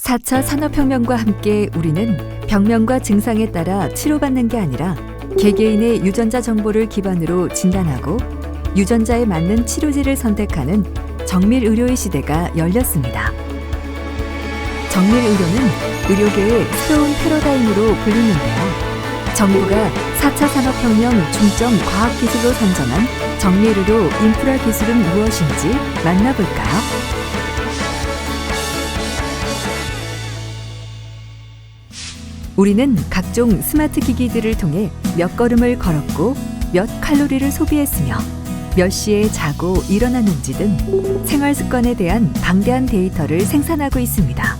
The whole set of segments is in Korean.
4차 산업혁명과 함께 우리는 병명과 증상에 따라 치료받는 게 아니라 개개인의 유전자 정보를 기반으로 진단하고 유전자에 맞는 치료제를 선택하는 정밀의료의 시대가 열렸습니다. 정밀의료는 의료계의 새로운 패러다임으로 불리는데요. 정부가 4차 산업혁명 중점 과학기술로 선정한 정밀의료 인프라 기술은 무엇인지 만나볼까요? 우리는 각종 스마트 기기들을 통해 몇 걸음을 걸었고 몇 칼로리를 소비했으며 몇 시에 자고 일어났는지 등 생활 습관에 대한 방대한 데이터를 생산하고 있습니다.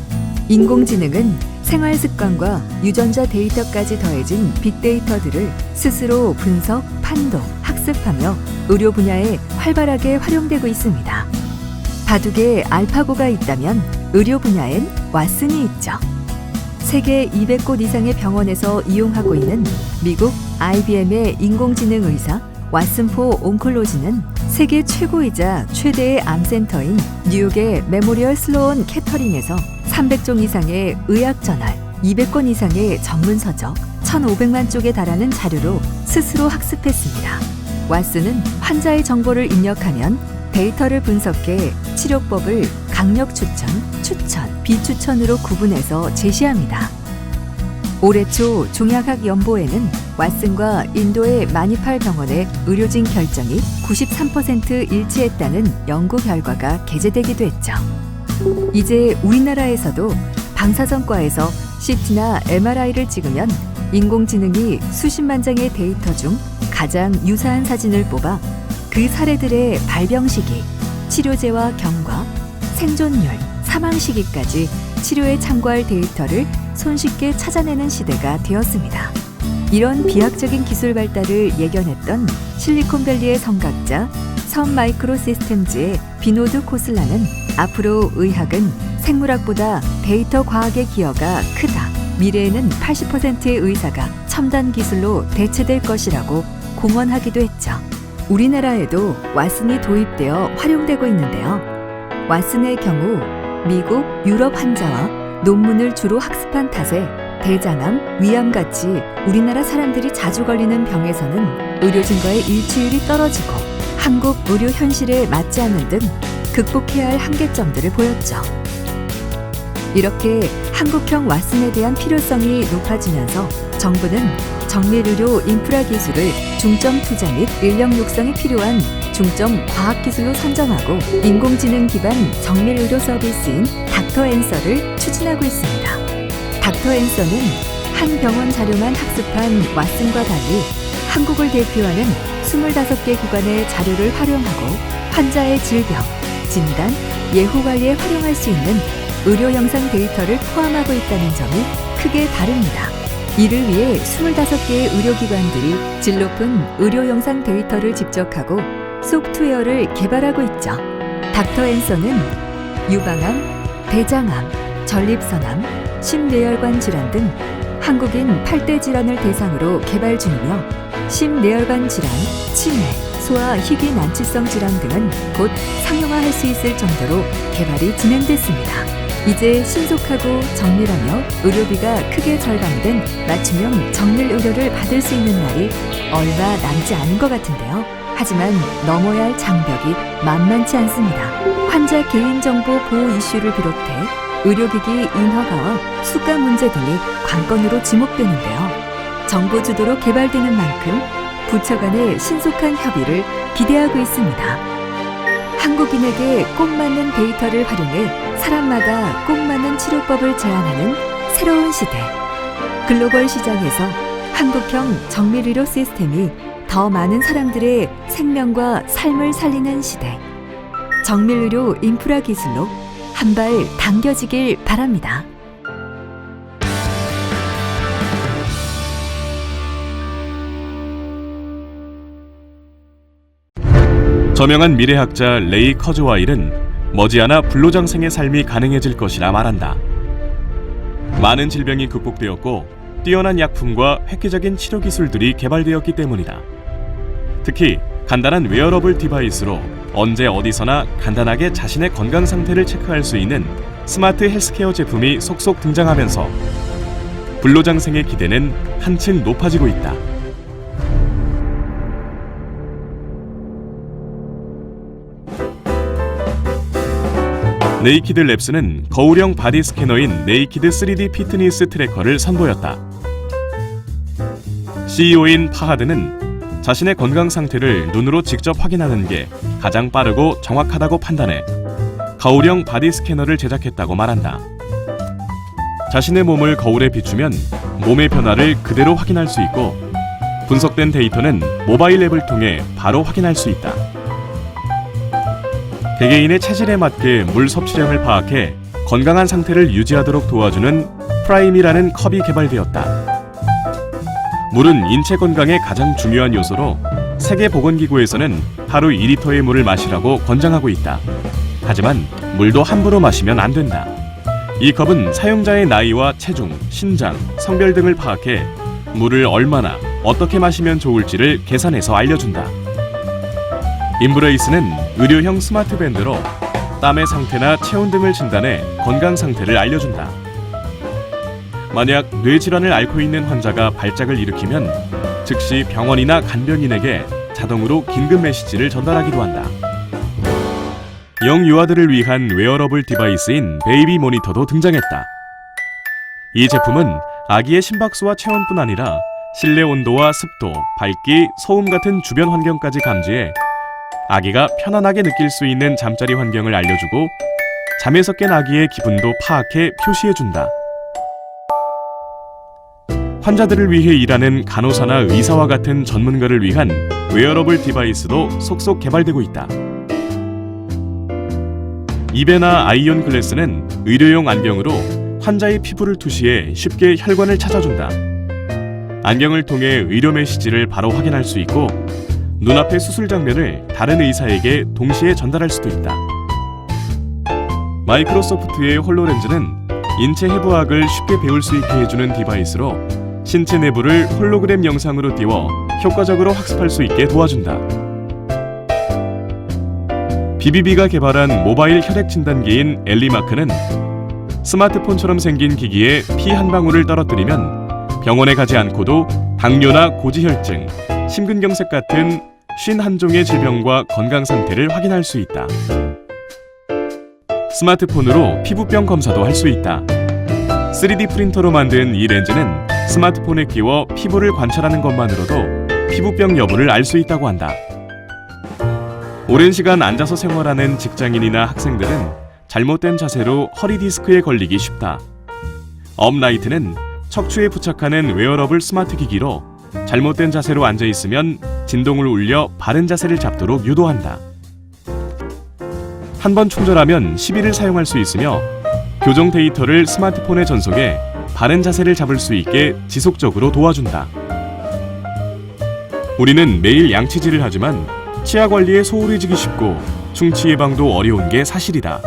인공지능은 생활 습관과 유전자 데이터까지 더해진 빅데이터들을 스스로 분석, 판독, 학습하며 의료 분야에 활발하게 활용되고 있습니다. 바둑에 알파고가 있다면 의료 분야엔 왓슨이 있죠. 세계 200곳 이상의 병원에서 이용하고 있는 미국 IBM의 인공지능 의사 왓슨포 온콜로지는 세계 최고이자 최대의 암센터인 뉴욕의 메모리얼 슬로온 캐터링에서 300종 이상의 의학저널, 200권 이상의 전문서적, 1,500만 쪽에 달하는 자료로 스스로 학습했습니다. 왓슨은 환자의 정보를 입력하면 데이터를 분석해 치료법을 강력 추천, 비추천으로 구분해서 제시합니다. 올해 초 종양학 연보에는 왓슨과 인도의 마니팔 병원의 의료진 결정이 93% 일치했다는 연구 결과가 게재되기도 했죠. 이제 우리나라에서도 방사선과에서 CT나 MRI를 찍으면 인공지능이 수십만 장의 데이터 중 가장 유사한 사진을 뽑아 그 사례들의 발병 시기, 치료제와 경과, 생존율, 사망 시기까지 치료에 참고할 데이터를 손쉽게 찾아내는 시대가 되었습니다. 이런 비약적인 기술 발달을 예견했던 실리콘밸리의 성각자 선 마이크로 시스템즈의 비노드 코슬라는 앞으로 의학은 생물학보다 데이터 과학의 기여가 크다. 미래에는 80%의 의사가 첨단 기술로 대체될 것이라고 공언하기도 했죠. 우리나라에도 왓슨이 도입되어 활용되고 있는데요. 왓슨의 경우 미국, 유럽 환자와 논문을 주로 학습한 탓에 대장암, 위암같이 우리나라 사람들이 자주 걸리는 병에서는 의료진과의 일치율이 떨어지고 한국 의료 현실에 맞지 않는 등 극복해야 할 한계점들을 보였죠. 이렇게 한국형 왓슨에 대한 필요성이 높아지면서 정부는 정밀의료 인프라 기술을 중점 투자 및 인력 육성에 필요한 중점 과학기술로 선정하고 인공지능 기반 정밀의료 서비스인 닥터앤서를 추진하고 있습니다. 닥터앤서는 한 병원 자료만 학습한 왓슨과 달리 한국을 대표하는 25개 기관의 자료를 활용하고 환자의 질병, 진단, 예후 관리에 활용할 수 있는 의료 영상 데이터를 포함하고 있다는 점이 크게 다릅니다. 이를 위해 25개의 의료기관들이 질 높은 의료 영상 데이터를 집적하고 소프트웨어를 개발하고 있죠. 닥터앤서는 유방암, 대장암, 전립선암, 심뇌혈관 질환 등 한국인 8대 질환을 대상으로 개발 중이며 심뇌혈관 질환, 치매, 소아 희귀 난치성 질환 등은 곧 상용화할 수 있을 정도로 개발이 진행됐습니다. 이제 신속하고 정밀하며 의료비가 크게 절감된 맞춤형 정밀의료를 받을 수 있는 날이 얼마 남지 않은 것 같은데요. 하지만 넘어야 할 장벽이 만만치 않습니다. 환자 개인정보 보호 이슈를 비롯해 의료기기 인허가와 수가 문제 등이 관건으로 지목되는데요. 정부 주도로 개발되는 만큼 부처 간의 신속한 협의를 기대하고 있습니다. 한국인에게 꼭 맞는 데이터를 활용해 사람마다 꼭 맞는 치료법을 제안하는 새로운 시대. 글로벌 시장에서 한국형 정밀의료 시스템이 더 많은 사람들의 생명과 삶을 살리는 시대. 정밀의료 인프라 기술로 한 발 당겨지길 바랍니다. 저명한 미래학자 레이 커즈와일은 머지않아 불로장생의 삶이 가능해질 것이라 말한다. 많은 질병이 극복되었고 뛰어난 약품과 획기적인 치료 기술들이 개발되었기 때문이다. 특히 간단한 웨어러블 디바이스로 언제 어디서나 간단하게 자신의 건강 상태를 체크할 수 있는 스마트 헬스케어 제품이 속속 등장하면서 불로장생의 기대는 한층 높아지고 있다. 네이키드 랩스는 거울형 바디 스캐너인 네이키드 3D 피트니스 트래커를 선보였다. CEO인 파하드는 자신의 건강 상태를 눈으로 직접 확인하는 게 가장 빠르고 정확하다고 판단해 거울형 바디 스캐너를 제작했다고 말한다. 자신의 몸을 거울에 비추면 몸의 변화를 그대로 확인할 수 있고 분석된 데이터는 모바일 앱을 통해 바로 확인할 수 있다. 개개인의 체질에 맞게 물 섭취량을 파악해 건강한 상태를 유지하도록 도와주는 프라임이라는 컵이 개발되었다. 물은 인체 건강에 가장 중요한 요소로 세계보건기구에서는 하루 2리터의 물을 마시라고 권장하고 있다. 하지만 물도 함부로 마시면 안 된다. 이 컵은 사용자의 나이와 체중, 신장, 성별 등을 파악해 물을 얼마나 어떻게 마시면 좋을지를 계산해서 알려준다. 인브레이스는 의료형 스마트 밴드로 땀의 상태나 체온 등을 진단해 건강 상태를 알려준다. 만약 뇌질환을 앓고 있는 환자가 발작을 일으키면 즉시 병원이나 간병인에게 자동으로 긴급 메시지를 전달하기도 한다. 영유아들을 위한 웨어러블 디바이스인 베이비 모니터도 등장했다. 이 제품은 아기의 심박수와 체온뿐 아니라 실내 온도와 습도, 밝기, 소음 같은 주변 환경까지 감지해 아기가 편안하게 느낄 수 있는 잠자리 환경을 알려주고 잠에서 깬 아기의 기분도 파악해 표시해준다. 환자들을 위해 일하는 간호사나 의사와 같은 전문가를 위한 웨어러블 디바이스도 속속 개발되고 있다. 이베나 아이온 글래스는 의료용 안경으로 환자의 피부를 투시해 쉽게 혈관을 찾아준다. 안경을 통해 의료 메시지를 바로 확인할 수 있고 눈앞의 수술 장면을 다른 의사에게 동시에 전달할 수도 있다. 마이크로소프트의 홀로렌즈는 인체 해부학을 쉽게 배울 수 있게 해주는 디바이스로 신체 내부를 홀로그램 영상으로 띄워 효과적으로 학습할 수 있게 도와준다. BBB가 개발한 모바일 혈액 진단기인 엘리마크는 스마트폰처럼 생긴 기기에 피 한 방울을 떨어뜨리면 병원에 가지 않고도 당뇨나 고지혈증, 심근경색 같은 51종의 질병과 건강 상태를 확인할 수 있다. 스마트폰으로 피부병 검사도 할 수 있다. 3D 프린터로 만든 이 렌즈는 스마트폰에 끼워 피부를 관찰하는 것만으로도 피부병 여부를 알 수 있다고 한다. 오랜 시간 앉아서 생활하는 직장인이나 학생들은 잘못된 자세로 허리 디스크에 걸리기 쉽다. 업라이트는 척추에 부착하는 웨어러블 스마트 기기로 잘못된 자세로 앉아 있으면 진동을 울려 바른 자세를 잡도록 유도한다. 한 번 충전하면 10일을 사용할 수 있으며 교정 데이터를 스마트폰에 전송해 바른 자세를 잡을 수 있게 지속적으로 도와준다. 우리는 매일 양치질을 하지만 치아 관리에 소홀히 지기 쉽고 충치 예방도 어려운 게 사실이다.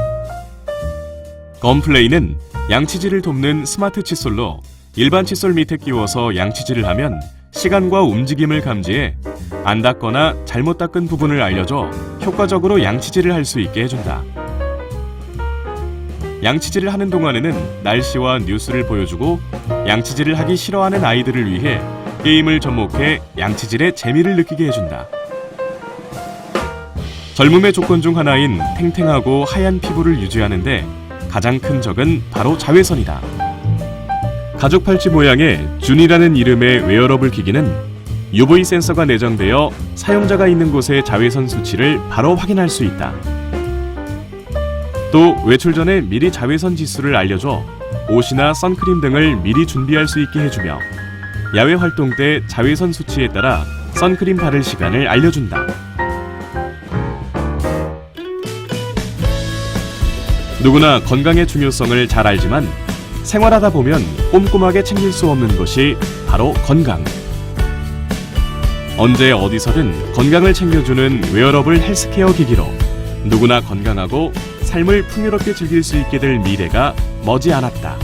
검플레이는 양치질을 돕는 스마트 칫솔로 일반 칫솔 밑에 끼워서 양치질을 하면 시간과 움직임을 감지해 안 닦거나 잘못 닦은 부분을 알려줘 효과적으로 양치질을 할 수 있게 해준다. 양치질을 하는 동안에는 날씨와 뉴스를 보여주고 양치질을 하기 싫어하는 아이들을 위해 게임을 접목해 양치질의 재미를 느끼게 해준다. 젊음의 조건 중 하나인 탱탱하고 하얀 피부를 유지하는 데 가장 큰 적은 바로 자외선이다. 가죽 팔찌 모양의 준이라는 이름의 웨어러블 기기는 UV 센서가 내장되어 사용자가 있는 곳의 자외선 수치를 바로 확인할 수 있다. 또 외출 전에 미리 자외선 지수를 알려줘 옷이나 선크림 등을 미리 준비할 수 있게 해주며 야외 활동 때 자외선 수치에 따라 선크림 바를 시간을 알려준다. 누구나 건강의 중요성을 잘 알지만 생활하다 보면 꼼꼼하게 챙길 수 없는 것이 바로 건강. 언제 어디서든 건강을 챙겨주는 웨어러블 헬스케어 기기로 누구나 건강하고 삶을 풍요롭게 즐길 수 있게 될 미래가 머지않았다.